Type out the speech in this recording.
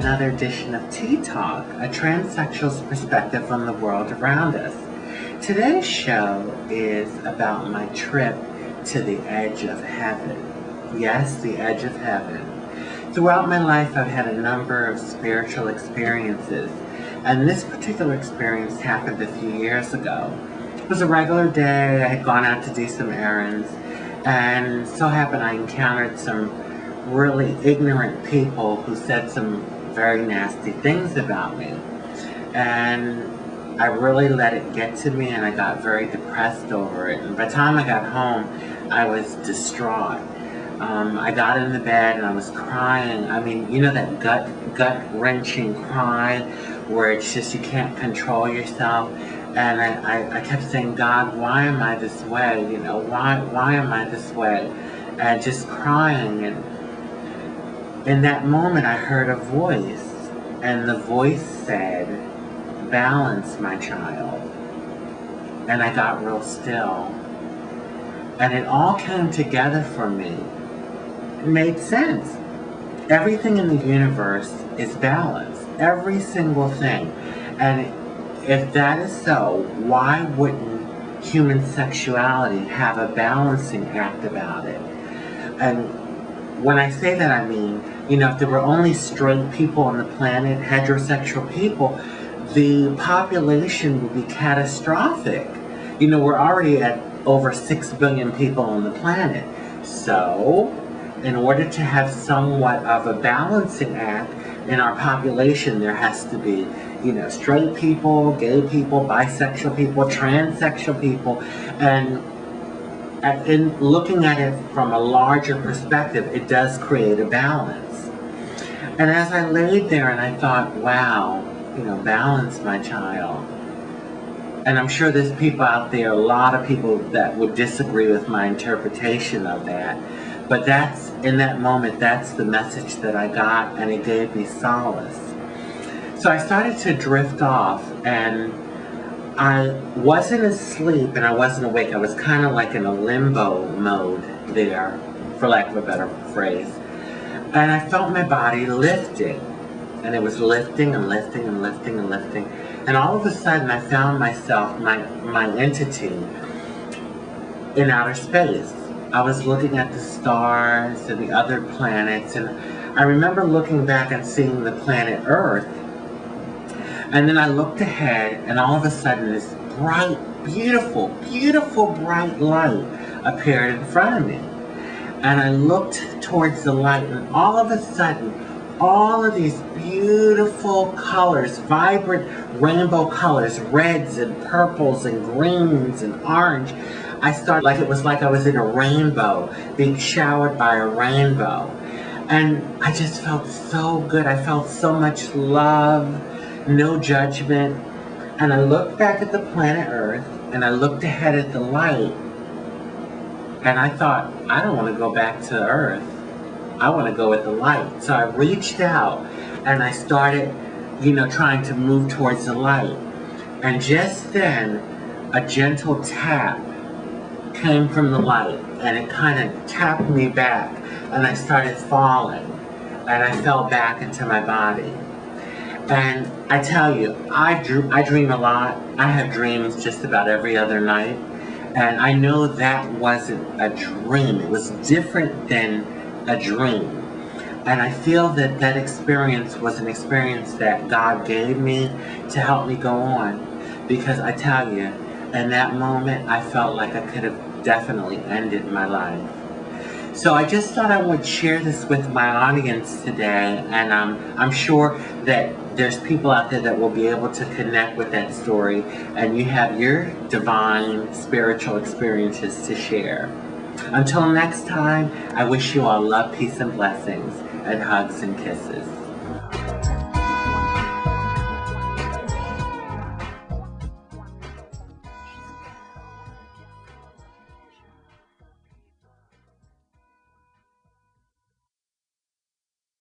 another edition of Tea Talk, a transsexual's perspective on the world around us. Today's show is about my trip to the edge of heaven. Yes, the edge of heaven. Throughout my life, I've had a number of spiritual experiences, and this particular experience happened a few years ago. It was a regular day. I had gone out to do some errands, and so happened I encountered some really ignorant people who said some very nasty things about me. And I really let it get to me, and I got very depressed over it. And by the time I got home, I was distraught. I got in the bed and I was crying. I mean, you know that gut-wrenching cry where it's just you can't control yourself. And I kept saying, God, why am I this way? You know, why am I this way? And just crying. And in that moment, I heard a voice, and the voice said, balance, my child. And I got real still. And it all came together for me. It made sense. Everything in the universe is balanced. Every single thing. And if that is so, why wouldn't human sexuality have a balancing act about it? And when I say that, I mean, you know, if there were only straight people on the planet, heterosexual people, the population would be catastrophic. You know, we're already at over 6 billion people on the planet. So, in order to have somewhat of a balancing act in our population, there has to be, you know, straight people, gay people, bisexual people, transsexual people, and in looking at it from a larger perspective, it does create a balance. And as I laid there and I thought, wow, you know, balance, my child. And I'm sure there's people out there, a lot of people that would disagree with my interpretation of that. But that's, in that moment, that's the message that I got, and it gave me solace. So I started to drift off, and I wasn't asleep and I wasn't awake. I was kind of like in a limbo mode there, for lack of a better phrase. And I felt my body lifting. And it was lifting and lifting and lifting and lifting. And all of a sudden I found myself, my entity, in outer space. I was looking at the stars and the other planets. And I remember looking back and seeing the planet Earth. And then I looked ahead, and all of a sudden this bright, beautiful, beautiful bright light appeared in front of me. And I looked towards the light, and all of a sudden, all of these beautiful colors, vibrant rainbow colors, reds and purples and greens and orange, I started like it was like I was in a rainbow, being showered by a rainbow. And I just felt so good. I felt so much love. No judgment. And I looked back at the planet Earth, and I looked ahead at the light, and I thought, I don't want to go back to Earth. I want to go with the light. So I reached out, and I started, you know, trying to move towards the light. And just then, a gentle tap came from the light, and it kind of tapped me back, and I started falling, and I fell back into my body. And I tell you, I dream a lot. I have dreams just about every other night. And I know that wasn't a dream. It was different than a dream. And I feel that that experience was an experience that God gave me to help me go on. Because I tell you, in that moment, I felt like I could have definitely ended my life. So I just thought I would share this with my audience today, and I'm sure that there's people out there that will be able to connect with that story, and you have your divine spiritual experiences to share. Until next time, I wish you all love, peace, and blessings, and hugs and kisses.